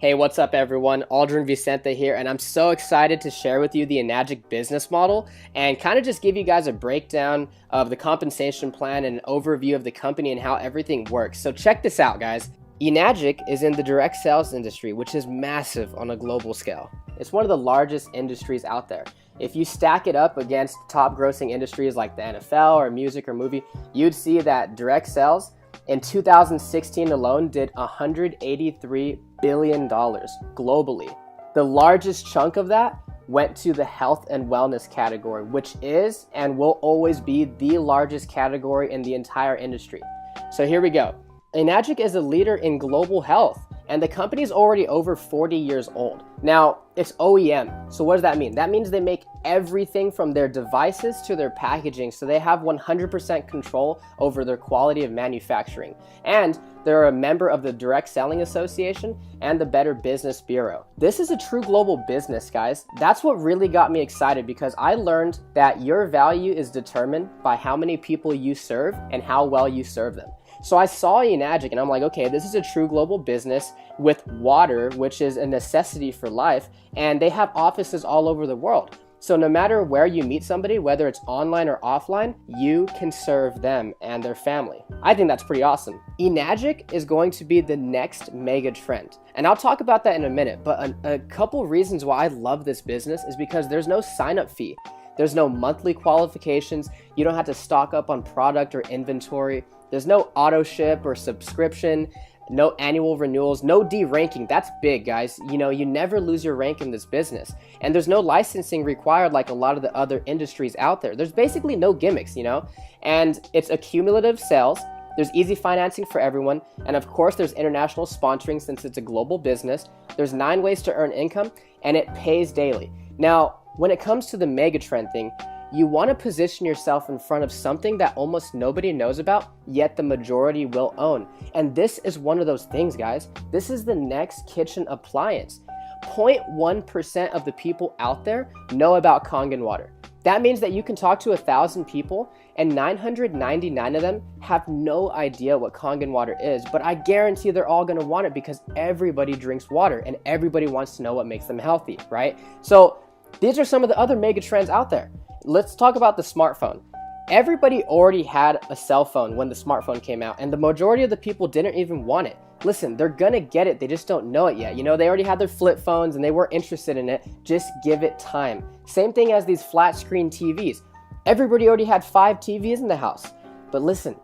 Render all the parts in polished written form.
Hey, what's up everyone? Aldrich and Vicente here, and I'm so excited to share with you the Enagic business model and kind of just give you guys a breakdown of the compensation plan and an overview of the company and how everything works. So check this out, guys. Enagic is in the direct sales industry, which is massive on a global scale. It's one of the largest industries out there. If you stack it up against top grossing industries like the NFL or music or movie, you'd see that direct sales in 2016 alone did $183 billion globally. The largest chunk of that went to the health and wellness category, which is and will always be the largest category in the entire industry. So here we go. Enagic is a leader in global health, and the company is already over 40 years old. Now, it's OEM. So what does that mean? That means they make everything from their devices to their packaging, so they have 100% control over their quality of manufacturing. And they're a member of the Direct Selling Association and the Better Business Bureau. This is a true global business, guys. That's what really got me excited, because I learned that your value is determined by how many people you serve and how well you serve them. So I saw Enagic and I'm like, okay, this is a true global business with water, which is a necessity for life, and they have offices all over the world. So no matter where you meet somebody, whether it's online or offline, you can serve them and their family. I think that's pretty awesome. Enagic is going to be the next mega trend. And I'll talk about that in a minute, but a couple reasons why I love this business is because there's no sign-up fee. There's no monthly qualifications. You don't have to stock up on product or inventory. There's no auto ship or subscription, no annual renewals, no de-ranking. That's big, guys. You know, you never lose your rank in this business. And there's no licensing required like a lot of the other industries out there. There's basically no gimmicks, you know? And it's accumulative sales. There's easy financing for everyone. And of course, there's international sponsoring since it's a global business. There's 9 ways to earn income, and it pays daily. Now, when it comes to the mega trend thing, you want to position yourself in front of something that almost nobody knows about, yet the majority will own. And this is one of those things, guys. This is the next kitchen appliance. 0.1% of the people out there know about Kangen water. That means that you can talk to 1,000 people and 999 of them have no idea what Kangen water is, but I guarantee they're all going to want it because everybody drinks water and everybody wants to know what makes them healthy, right? So these are some of the other mega trends out there. Let's talk about the smartphone. Everybody already had a cell phone when the smartphone came out, and the majority of the people didn't even want it. Listen, they're gonna get it, they just don't know it yet. You know, they already had their flip phones and they weren't interested in it. Just give it time. Same thing as these flat screen TVs. Everybody already had 5 TVs in the house. But listen,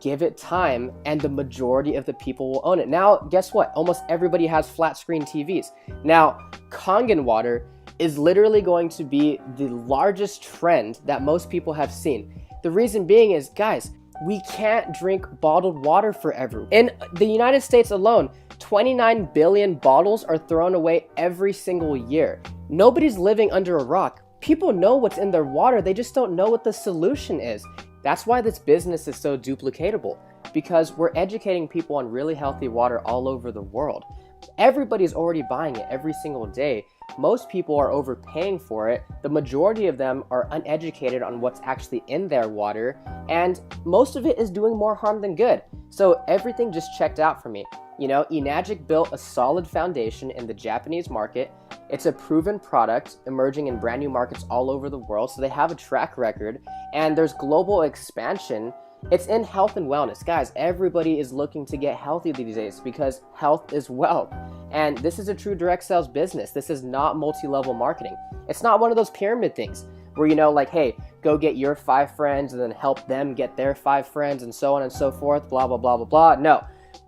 give it time and the majority of the people will own it. Now, guess what? Almost everybody has flat screen TVs. Now, Kangen water is literally going to be the largest trend that most people have seen. The reason being is, guys, we can't drink bottled water forever. In the United States alone, 29 billion bottles are thrown away every single year. Nobody's living under a rock. People know what's in their water, they just don't know what the solution is. That's why this business is so duplicatable, because we're educating people on really healthy water all over the world. Everybody's already buying it every single day. Most people are overpaying for it. The majority of them are uneducated on what's actually in their water, and most of it is doing more harm than good. So everything just checked out for me. You know, Enagic built a solid foundation in the Japanese market. It's a proven product emerging in brand new markets all over the world, so they have a track record, and there's global expansion. It's in health and wellness. Guys, everybody is looking to get healthy these days because health is wealth. And this is a true direct sales business. This is not multi-level marketing. It's not one of those pyramid things where, you know, like, hey, go get your 5 friends and then help them get their 5 friends and so on and so forth, blah, blah, blah, blah, blah. No,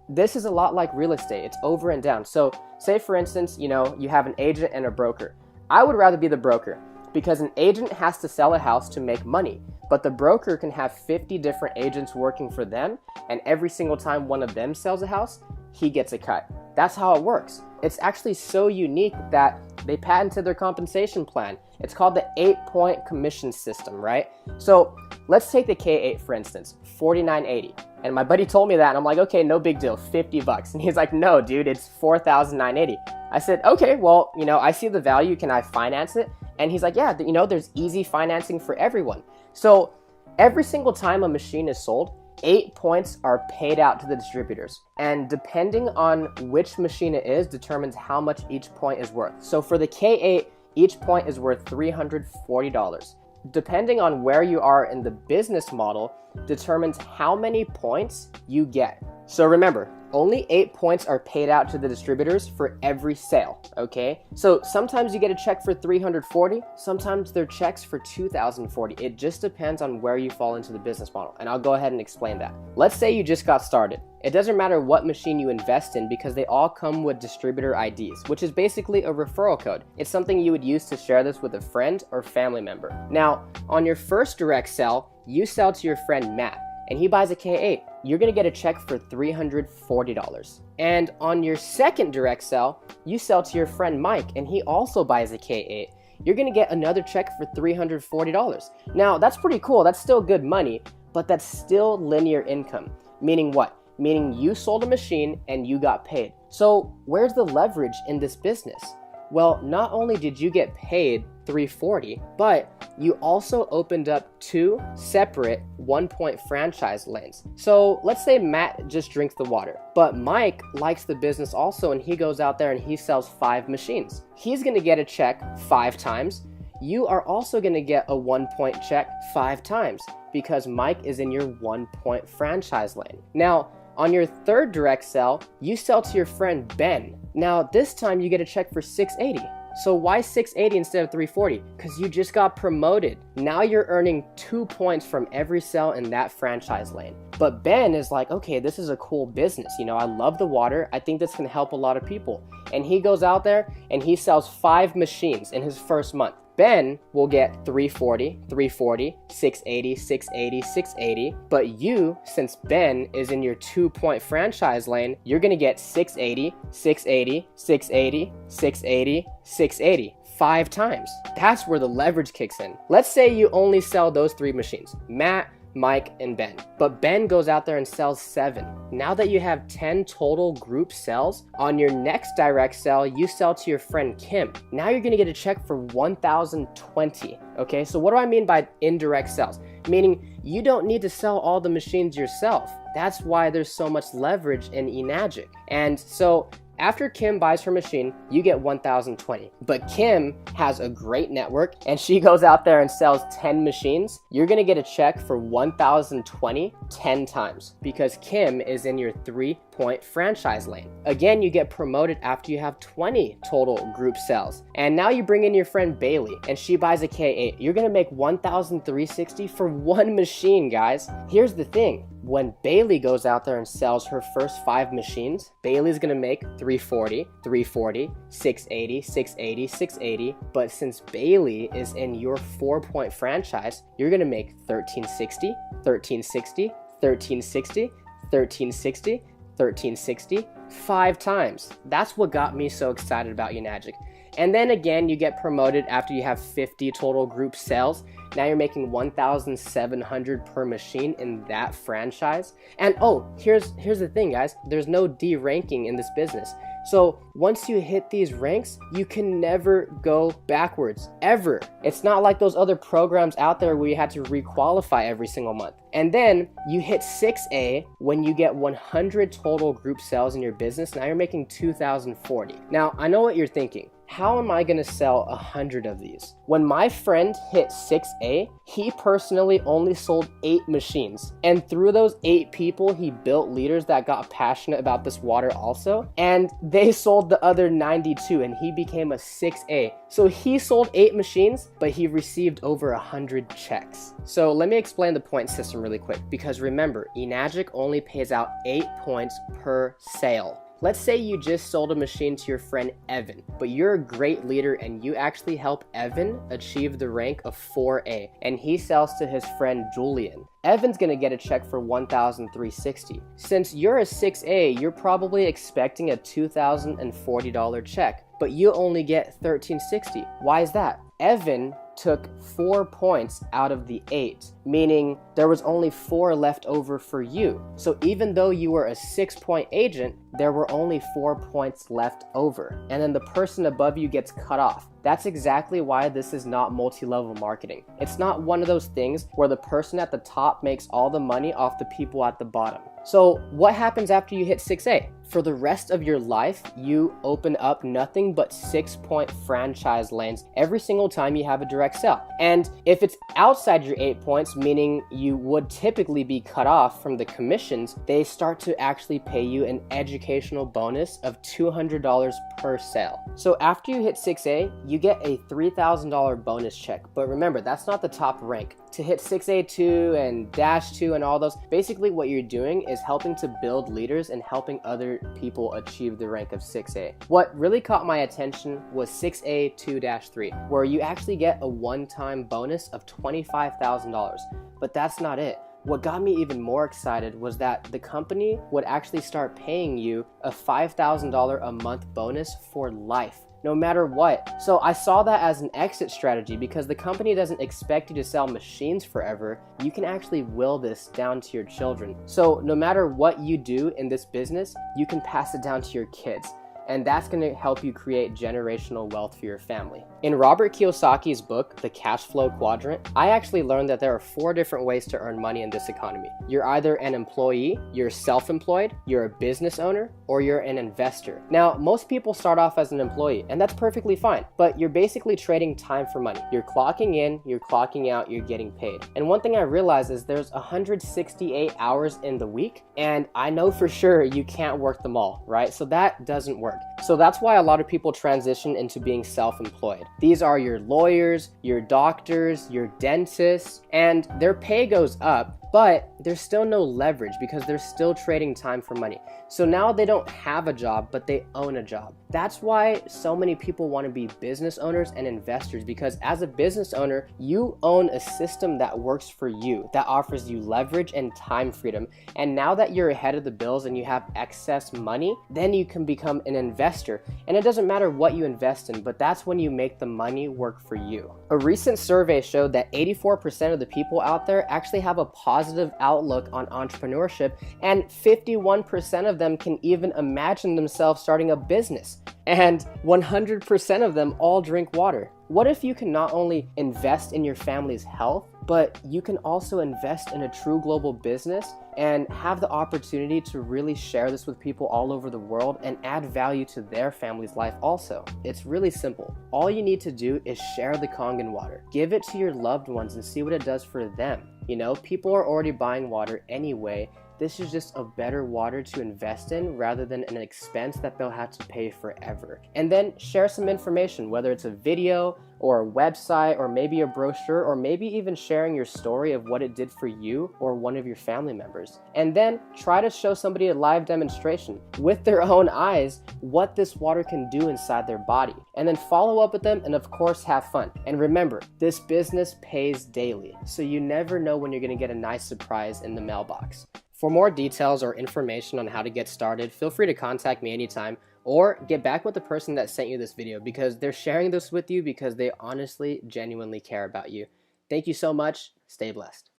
this is a lot like real estate. It's over and down. So say, for instance, you know, you have an agent and a broker. I would rather be the broker because an agent has to sell a house to make money. But the broker can have 50 different agents working for them, and every single time one of them sells a house, he gets a cut. That's how it works. It's actually so unique that they patented their compensation plan. It's called the 8-point commission system, right? So let's take the K8 for instance, $49.80. And my buddy told me that, and I'm like, okay, no big deal, $50. And he's like, no, dude, it's $4,980. I said, okay, well, you know, I see the value. Can I finance it? And he's like, yeah, you know, there's easy financing for everyone. So every single time a machine is sold, 8 points are paid out to the distributors. And depending on which machine it is determines how much each point is worth. So for the K8, each point is worth $340. Depending on where you are in the business model determines how many points you get. So remember, only 8 points are paid out to the distributors for every sale, okay? So sometimes you get a check for $340, sometimes they're checks for $2,040. It just depends on where you fall into the business model, and I'll go ahead and explain that. Let's say you just got started. It doesn't matter what machine you invest in because they all come with distributor IDs, which is basically a referral code. It's something you would use to share this with a friend or family member. Now, on your first direct sell, you sell to your friend Matt, and he buys a K8. You're gonna get a check for $340. And on your second direct sell, you sell to your friend Mike, and he also buys a K8. You're gonna get another check for $340. Now, that's pretty cool. That's still good money, but that's still linear income. Meaning what? Meaning you sold a machine and you got paid. So where's the leverage in this business? Well, not only did you get paid $340, but you also opened up 2 separate 1-point franchise lanes. So let's say Matt just drinks the water, but Mike likes the business also, and he goes out there and he sells 5 machines. He's gonna get a check 5 times. You are also gonna get a 1-point check 5 times because Mike is in your 1-point franchise lane. Now, on your third direct sell, you sell to your friend Ben. Now, this time you get a check for $680. So why $680 instead of $340? Because you just got promoted. Now you're earning 2 points from every sell in that franchise lane. But Ben is like, okay, this is a cool business. You know, I love the water. I think this can help a lot of people. And he goes out there and he sells 5 machines in his first month. Ben will get $340, $340, $680, $680, $680. But you, since Ben is in your 2-point franchise lane, you're gonna get $680, $680, $680, $680, $680. 5 times. That's where the leverage kicks in. Let's say you only sell those 3 machines, Matt, Mike, and Ben. But Ben goes out there and sells 7. Now that you have 10 total group sales, on your next direct sell, you sell to your friend Kim. Now you're gonna get a check for $1,020. Okay, so what do I mean by indirect sales? Meaning you don't need to sell all the machines yourself. That's why there's so much leverage in Enagic. And so after Kim buys her machine, you get $1,020. But Kim has a great network and she goes out there and sells 10 machines. You're gonna get a check for $1,020 10 times because Kim is in your 3-point franchise lane. Again, you get promoted after you have 20 total group sales. And now you bring in your friend Bailey and she buys a K8. You're gonna make $1,360 for 1 machine, guys. Here's the thing. When Bailey goes out there and sells her first 5 machines, Bailey's gonna make $340, $340, $680, $680, $680. But since Bailey is in your 4-point franchise, you're gonna make $1,360, $1,360, $1,360, $1,360, $1,360, 5 times. That's what got me so excited about Enagic. And then again, you get promoted after you have 50 total group sales. Now you're making $1,700 per machine in that franchise. And oh, here's the thing, guys. There's no D ranking in this business. So once you hit these ranks, you can never go backwards, ever. It's not like those other programs out there where you had to requalify every single month. And then you hit 6A when you get 100 total group sales in your business. Now you're making $2,040. Now, I know what you're thinking. How am I gonna sell 100 of these? When my friend hit 6A, he personally only sold 8 machines. And through those 8 people, he built leaders that got passionate about this water also. And they sold the other 92 and he became a 6A. So he sold 8 machines, but he received over 100 checks. So let me explain the point system really quick, because remember, Enagic only pays out 8 points per sale. Let's say you just sold a machine to your friend Evan, but you're a great leader and you actually help Evan achieve the rank of 4A, and he sells to his friend Julian. Evan's gonna get a check for $1,360. Since you're a 6A, you're probably expecting a $2,040 check, but you only get $1,360. Why is that? Evan took 4 points out of the 8, meaning there was only 4 left over for you. So even though you were a 6-point agent, there were only 4 points left over. And then the person above you gets cut off. That's exactly why this is not multi-level marketing. It's not one of those things where the person at the top makes all the money off the people at the bottom. So what happens after you hit 6A? For the rest of your life, you open up nothing but 6-point franchise lanes every single time you have a direct sale. And if it's outside your 8 points, meaning you would typically be cut off from the commissions, they start to actually pay you an educational bonus of $200 per sale. So after you hit 6A, you get a $3,000 bonus check. But remember, that's not the top rank. To hit 6A2 and Dash 2 and all those, basically what you're doing is helping to build leaders and helping other people achieve the rank of 6A. What really caught my attention was 6A2-3, where you actually get a one-time bonus of $25,000. But that's not it. What got me even more excited was that the company would actually start paying you a $5,000 a month bonus for life, no matter what. So I saw that as an exit strategy because the company doesn't expect you to sell machines forever. You can actually will this down to your children. So no matter what you do in this business, you can pass it down to your kids. And that's going to help you create generational wealth for your family. In Robert Kiyosaki's book, The Cash Flow Quadrant, I actually learned that there are 4 different ways to earn money in this economy. You're either an employee, you're self-employed, you're a business owner, or you're an investor. Now, most people start off as an employee, and that's perfectly fine, but you're basically trading time for money. You're clocking in, you're clocking out, you're getting paid. And one thing I realized is there's 168 hours in the week, and I know for sure you can't work them all, right? So that doesn't work. So that's why a lot of people transition into being self-employed. These are your lawyers, your doctors, your dentists, and their pay goes up, but there's still no leverage because they're still trading time for money. So now they don't have a job, but they own a job. That's why so many people want to be business owners and investors, because as a business owner, you own a system that works for you, that offers you leverage and time freedom. And now that you're ahead of the bills and you have excess money, then you can become an investor. And it doesn't matter what you invest in, but that's when you make the money work for you. A recent survey showed that 84% of the people out there actually have a positive outlook on entrepreneurship, and 51% of them can even imagine themselves starting a business. And 100% of them all drink water. What if you can not only invest in your family's health, but you can also invest in a true global business and have the opportunity to really share this with people all over the world and add value to their family's life also? It's really simple. All you need to do is share the Kangen water. Give it to your loved ones and see what it does for them. You know, people are already buying water anyway. This is just a better water to invest in rather than an expense that they'll have to pay forever. And then share some information, whether it's a video or a website or maybe a brochure, or maybe even sharing your story of what it did for you or one of your family members. And then try to show somebody a live demonstration with their own eyes what this water can do inside their body. And then follow up with them and of course have fun. And remember, this business pays daily, so you never know when you're gonna get a nice surprise in the mailbox. For more details or information on how to get started, feel free to contact me anytime, or get back with the person that sent you this video, because they're sharing this with you because they honestly, genuinely care about you. Thank you so much. Stay blessed.